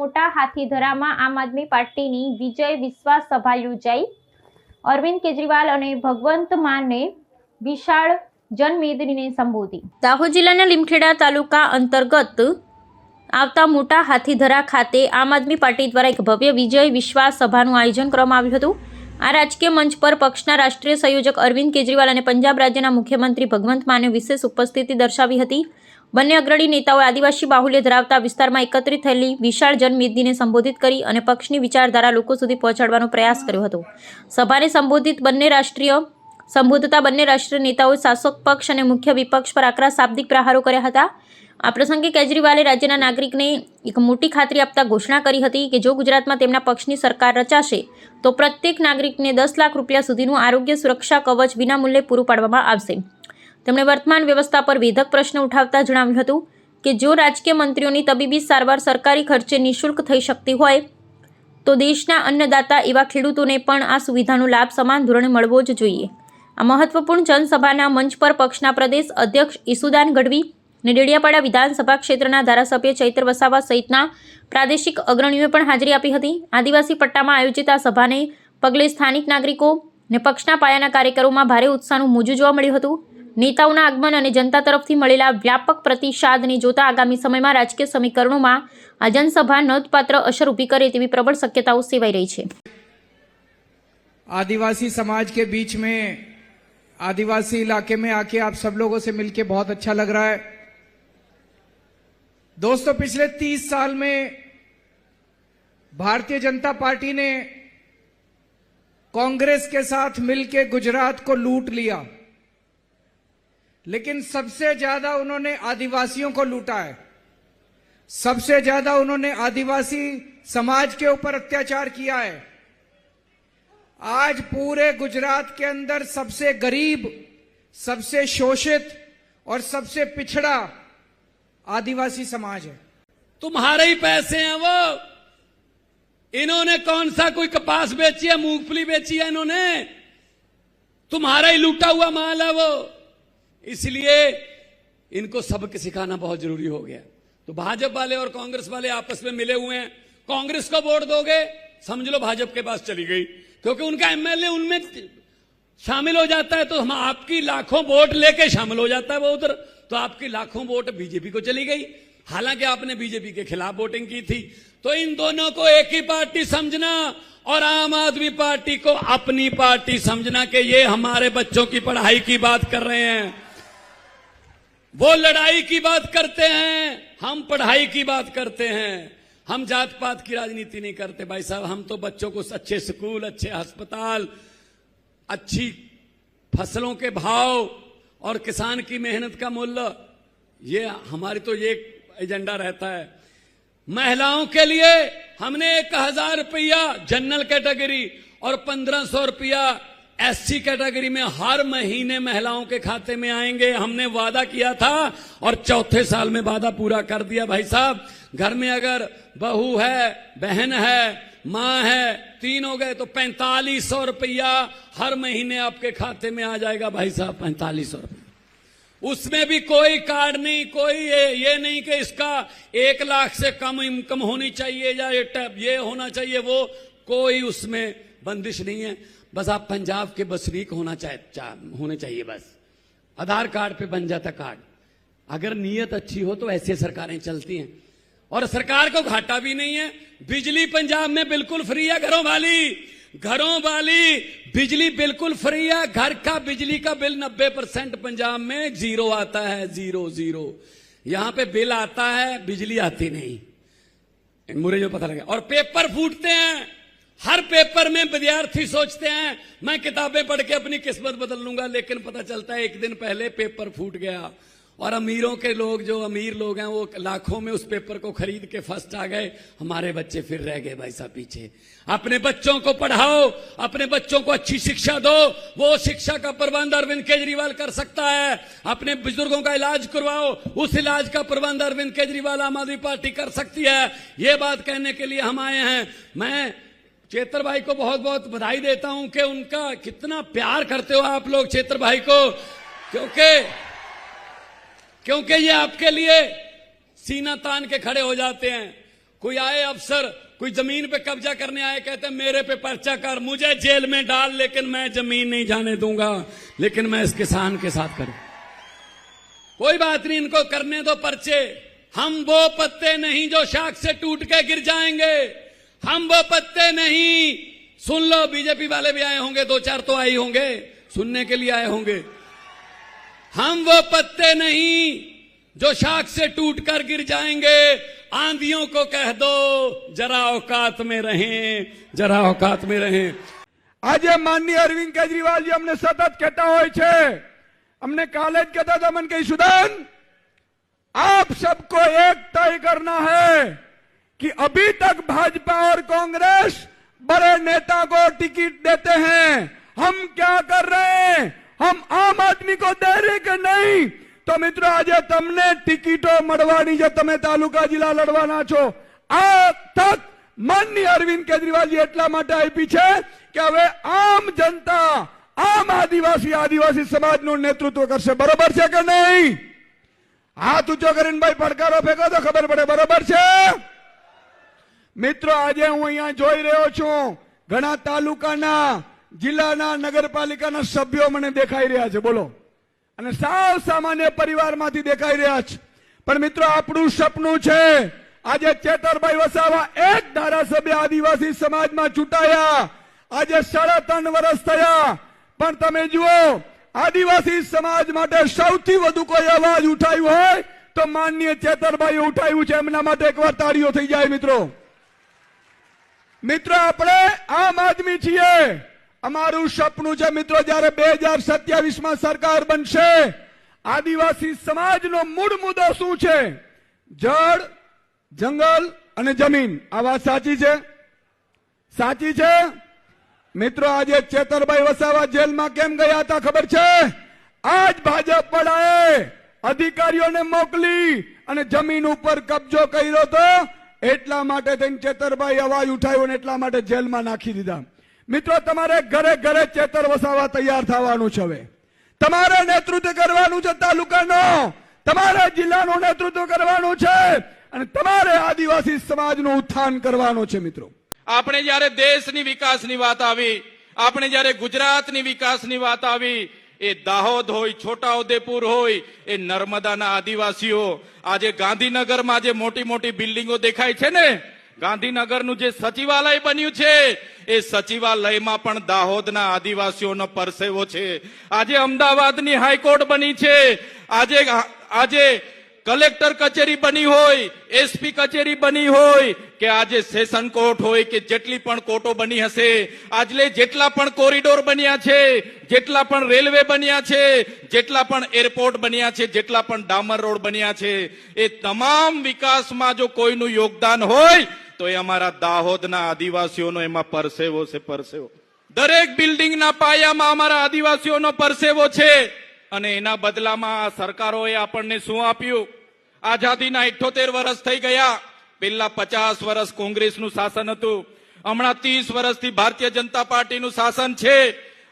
મોટા હાથીધરામાં આમ આદમી પાર્ટીની વિજય વિશ્વાસ સભા યોજાઈ। અરવિંદ કેજરીવાલ અને ભગવંત માનને વિશાળ જનમેદનીને સંબોધી। દાહોદ જિલ્લાના લીમખેડા તાલુકા અંતર્ગત આવતા મોટા હાથીધરા ખાતે આમ આદમી પાર્ટી દ્વારા એક ભવ્ય વિજય વિશ્વાસ સભાનું આયોજન કરવામાં આવ્યું હતું। આ રાજકીય મંચ પર પક્ષના રાષ્ટ્રીય સંયોજક અરવિંદ કેજરીવાલ અને પંજાબ રાજ્યના મુખ્યમંત્રી ભગવંત માને વિશેષ ઉપસ્થિતિ દર્શાવી હતી। બંને અગ્રણી નેતાઓએ આદિવાસી બાહુલ્ય ધરાવતા વિસ્તારમાં એકત્રિત થયેલી વિશાળ જનમેદનીને સંબોધિત કરી અને પક્ષની વિચારધારા લોકો સુધી પહોંચાડવાનો પ્રયાસ કર્યો હતો। સભાને સંબોધતા બંને રાષ્ટ્રીય નેતાઓએ શાસક પક્ષ અને મુખ્ય વિપક્ષ પર આકરા શાબ્દિક પ્રહારો કર્યા હતા। આ પ્રસંગે કેજરીવાલે રાજ્યના નાગરિકને એક મોટી ખાતરી આપતા ઘોષણા કરી હતી કે જો ગુજરાતમાં તેમના પક્ષની સરકાર રચાશે તો પ્રત્યેક નાગરિકને 10 લાખ રૂપિયા સુધીનું આરોગ્ય સુરક્ષા કવચ વિનામૂલ્યે પૂરું પાડવામાં આવશે। તેમણે વર્તમાન વ્યવસ્થા પર વેધક પ્રશ્ન ઉઠાવતા જણાવ્યું હતું કે જો રાજકીય મંત્રીઓની તબીબી સારવાર સરકારી ખર્ચે નિઃશુલ્ક થઈ શકતી હોય તો દેશના અન્નદાતા એવા ખેડૂતોને પણ આ સુવિધાનો લાભ સમાન ધોરણે મળવો જ જોઈએ। આ મહત્વપૂર્ણ જનસભાના મંચ પર પક્ષના પ્રદેશ અધ્યક્ષ ઈસુદાન ગઢવી અને ડેડિયાપાડા વિધાનસભા ક્ષેત્રના ધારાસભ્ય ચૈત્ર વસાવા સહિતના પ્રાદેશિક અગ્રણીઓએ પણ હાજરી આપી હતી। આદિવાસી પટ્ટામાં આયોજિત આ સભાને પગલે સ્થાનિક નાગરિકો અને પક્ષના પાયાના કાર્યકરોમાં ભારે ઉત્સાહનું મોજું જોવા મળ્યું હતું। નેતાઓના આગમન અને જનતા તરફથી મળેલા વ્યાપક પ્રતિસાદને જોતા આગામી સમયમાં રાજકીય સમીકરણોમાં આ જનસભા નોંધપાત્ર અસર ઊભી કરે તેવી પ્રબળ શક્યતાઓ સેવાઈ રહી છે। आदिवासी समाज के बीच में आदिवासी इलाके में आके आप सब लोगों से मिलके बहुत अच्छा लग रहा है। दोस्तों, पिछले 30 साल में भारतीय जनता पार्टी ने कांग्रेस के साथ मिलके गुजरात को लूट लिया, लेकिन सबसे ज्यादा उन्होंने आदिवासियों को लूटा है। सबसे ज्यादा उन्होंने आदिवासी समाज के ऊपर अत्याचार किया है। आज पूरे गुजरात के अंदर सबसे गरीब, सबसे शोषित और सबसे पिछड़ा आदिवासी समाज है। तुम्हारे ही पैसे हैं वो। इन्होंने कौन सा कोई कपास बेची है, मूंगफली बेची है इन्होंने? तुम्हारा ही लूटा हुआ माल है वो। इसलिए इनको सबक सिखाना बहुत जरूरी हो गया। तो भाजपा वाले और कांग्रेस वाले आपस में मिले हुए हैं। कांग्रेस को वोट दोगे, समझ लो भाजपा के पास चली गई, क्योंकि उनका एमएलए उनमें शामिल हो जाता है। तो हम आपकी लाखों वोट लेके शामिल हो जाता है वो उधर, तो आपकी लाखों वोट बीजेपी को चली गई, हालांकि आपने बीजेपी के खिलाफ वोटिंग की थी। तो इन दोनों को एक ही पार्टी समझना और आम आदमी पार्टी को अपनी पार्टी समझना कि ये हमारे बच्चों की पढ़ाई की बात कर रहे हैं, वो लड़ाई की बात करते हैं, हम पढ़ाई की बात करते हैं। हम जात पात की राजनीति नहीं करते भाई साहब। हम तो बच्चों को अच्छे स्कूल, अच्छे अस्पताल, अच्छी फसलों के भाव और किसान की मेहनत का मूल्य, ये हमारी तो ये एजेंडा रहता है। महिलाओं के लिए हमने 1000 रुपया जनरल कैटेगरी और 1500 रुपया एससी कैटेगरी में हर महीने महिलाओं के खाते में आएंगे। हमने वादा किया था और चौथे साल में वादा पूरा कर दिया भाई साहब। घर में अगर बहू है, बहन है, मां है, 3 हो गए तो 4500 रुपया हर महीने आपके खाते में आ जाएगा भाई साहब। 4500 रुपया, उसमें भी कोई कार्ड नहीं, कोई ये नहीं कि इसका 1 लाख से कम इनकम होनी चाहिए या ये होना चाहिए, वो कोई उसमें बंदिश नहीं है। बस आप पंजाब के बसनीक होने चाहिए, बस आधार कार्ड पे बन जाता कार्ड। अगर नीयत अच्छी हो तो ऐसे सरकारें चलती हैं, और सरकार को घाटा भी नहीं है। बिजली पंजाब में बिल्कुल फ्री है, घरों वाली बिजली बिल्कुल फ्री है। घर का बिजली का बिल 90% पंजाब में जीरो आता है, जीरो। यहां पे बिल आता है, बिजली आती नहीं, मुझे जो पता लगा। और पेपर फूटते हैं, हर पेपर में विद्यार्थी सोचते हैं मैं किताबें पढ़ के अपनी किस्मत बदल लूंगा, लेकिन पता चलता है 1 दिन पहले पेपर फूट गया। और अमीरों के लोग, जो अमीर लोग हैं, वो लाखों में उस पेपर को खरीद के फर्स्ट आ गए, हमारे बच्चे फिर रह गए भाई साहब पीछे। अपने बच्चों को पढ़ाओ, अपने बच्चों को अच्छी शिक्षा दो। वो शिक्षा का प्रबंध अरविंद केजरीवाल कर सकता है। अपने बुजुर्गों का इलाज करवाओ, उस इलाज का प्रबंध अरविंद केजरीवाल आम आदमी पार्टी कर सकती है। ये बात कहने के लिए हम आए हैं। मैं चेतर भाई को बहुत बहुत बधाई देता हूं कि उनका कितना प्यार करते हो आप लोग चेतर भाई को, क्योंकि ये आपके लिए सीना तान के खड़े हो जाते हैं। कोई आए अफसर कोई जमीन पे कब्जा करने आए, कहते मेरे पे पर्चा कर, मुझे जेल में डाल, लेकिन मैं जमीन नहीं जाने दूंगा, लेकिन मैं इस किसान के साथ करूं। कोई बात नहीं, इनको करने दो पर्चे। हम वो पत्ते नहीं जो शाख से टूट के गिर जाएंगे, हम वो पत्ते नहीं। सुन लो, बीजेपी वाले भी आए होंगे, 2-4 तो आए होंगे, सुनने के लिए आए होंगे। हम वो पत्ते नहीं जो शाख से टूटकर गिर जाएंगे। आंधियों को कह दो जरा औकात में रहें, जरा औकात में रहें। આજે માનનીય અરવિંદ કેજરીવાલજી અમને સતત કહેતા હોય છે, અમને કાલે જ કહેતા હતા, મને કહી સુદાન आप सबको एक तय करना है कि अभी तक भाजपा और कांग्रेस बड़े नेता को टिकट देते हैं, हम क्या कर रहे हैं, हम आम आदमी को दे रहे कि नहीं। तो मित्रों, आज तमने टिकटो मळवानी जे तमे तालुका जिला लड़वाना छो, आ तक माननीय अरविंद केजरीवालजी એટલા માટે આપી છે કે હવે આમ જનતા, આમ આદિવાસી સમાજનું નેતૃત્વ કરશે। બરોબર છે કે નહીં? હાથ ઊંચો કરીને ભાઈ પડકારો ફેંકો તો ખબર પડે। બરોબર છે મિત્રો? આજે હું અહીંયા જોઈ રહ્યો છું, ઘણા તાલુકાના, જિલ્લાના, નગરપાલિકાના સભ્યો મને દેખાઈ રહ્યા છે, બોલો, અને સાવ સામાન્ય પરિવારમાંથી દેખાઈ રહ્યા છે। પણ મિત્રો, આપણું સપનું છે, આજે ચેતરભાઈ વસાવા એક ધારાસભ્ય આદિવાસી સમાજમાં ચૂંટાયા, આજે 3.5 વર્ષ થયા, પણ તમે જુઓ, આદિવાસી સમાજ માટે સૌથી વધુ કોઈ અવાજ ઉઠાવ્યો હોય તો માનનીય ચેતરભાઈએ ઉઠાવ્યું છે। એમના માટે એકવાર તાળીઓ થઈ જાય। મિત્રો, આપણે આમ આદમી છીએ, અમારું સપનું છે મિત્રો, જ્યારે 2027માં સરકાર બનશે, આદિવાસી સમાજનો મૂળ મુદ્દો શું છે? જળ, જંગલ અને જમીન। આ વાત સાચી છે? સાચી છે મિત્રો? આજે ચેતરભાઈ વસાવા જેલમાં કેમ ગયા હતા ખબર છે? આજ ભાજપ વાળાએ અધિકારીઓને મોકલી અને જમીન ઉપર કબજો કર્યો હતો, એટલા માટે થઈને ચેતરભાઈ અવાજ ઉઠાવ્યો ને એટલા માટે જેલમાં નાખી દીધા। મિત્રો, તમારે ઘરે ઘરે ચેતર વસાવા તૈયાર થવાનું છે। હવે તમારે નેતૃત્વ કરવાનું છે, તાલુકાનો, તમારે જિલ્લાનું નેતૃત્વ કરવાનું છે, અને તમારે આદિવાસી સમાજનું ઉત્થાન કરવાનું છે। મિત્રો, આપણે જ્યારે દેશની વિકાસની વાત આવી, આપણે જ્યારે ગુજરાતની વિકાસની વાત આવી, એ દાહોદ હોય, છોટાઉદેપુર હોય, એ નર્મદાના આદિવાસીઓ આજે ગાંધીનગરમાં જે મોટી મોટી બિલ્ડિંગો દેખાય છે ને, ગાંધીનગરનું જે સચિવાલય બન્યું છે, એ સચિવાલયમાં પણ દાહોદના આદિવાસીઓનો પરસેવો છે। આજે અમદાવાદની હાઈકોર્ટ બની છે, આજે કલેક્ટર કચેરી બની હોય, એસપી કચેરી બની હોય, કે આજે સેશન કોર્ટ હોય, કે જેટલી પણ કોર્ટો બની હશે, આજે જેટલા પણ કોરિડોર બન્યા છે, જેટલા પણ રેલવે બન્યા છે, જેટલા પણ એરપોર્ટ બન્યા છે, જેટલા પણ ડામર રોડ બન્યા છે, એ તમામ વિકાસમાં જો કોઈનું યોગદાન હોય તો એ અમારા દાહોદના આદિવાસીઓનો એમાં પરસેવો છે, પરસેવો। દરેક બિલ્ડિંગના પાયામાં અમારા આદિવાસીઓનો પરસેવો છે, અને એના બદલામાં આ સરકારોએ આપણને શું આપ્યું? આઝાદીના 78 વર્ષ થઈ ગયા। પહેલા 50 વર્ષ કોંગ્રેસનું શાસન હતું, હમણાં 30 વર્ષથી ભારતીય જનતા પાર્ટીનું શાસન છે।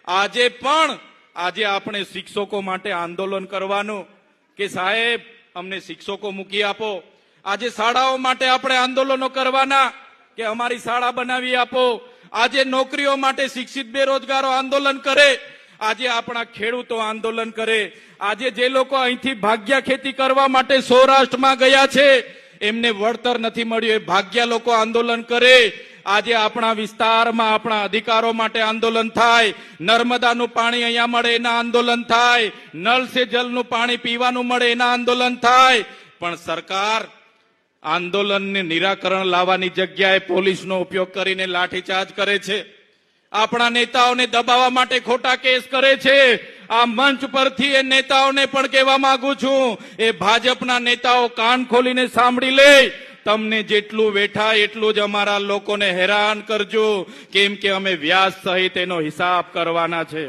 આજે આપણે શિક્ષકો માટે આંદોલન કરવાનું કે સાહેબ અમને શિક્ષકો મૂકી આપો। આજે શાળાઓ માટે આપણે આંદોલનો કરવાના કે અમારી શાળા બનાવી આપો। આજે નોકરીઓ માટે શિક્ષિત બેરોજગારો આંદોલન કરે, આજે આપણા ખેડૂતો આંદોલન કરે। આજે જે લોકો અહીંથી ભાગ્યા ખેતી કરવા માટે સૌરાષ્ટ્રમાં ગયા છે, એમને વળતર નથી મળ્યું, એ ભાગ્યા લોકો આંદોલન કરે। આજે આપણા વિસ્તારમાં આપણા અધિકારો માટે આંદોલન થાય, નર્મદાનું પાણી અહીંયા મળે એના આંદોલન થાય, નળ સે જલનું પાણી પીવાનું મળે એના આંદોલન થાય। પણ સરકાર આંદોલનને નિરાકરણ લાવવાની જગ્યાએ પોલીસનો ઉપયોગ કરીને લાઠીચાર્જ કરે છે, આપણા નેતાઓને દબાવવા માટે ખોટા કેસ કરે છે। આ મંચ પરથી એ નેતાઓને પણ કહેવા માંગુ છું, એ ભાજપના નેતાઓ કાન ખોલીને સાંભળી લે, તમને જેટલું વેઠાય એટલું જ અમારા લોકોને હેરાન કરજો, કેમ કે અમે વ્યાજ સહિત એનો હિસાબ કરવાના છે।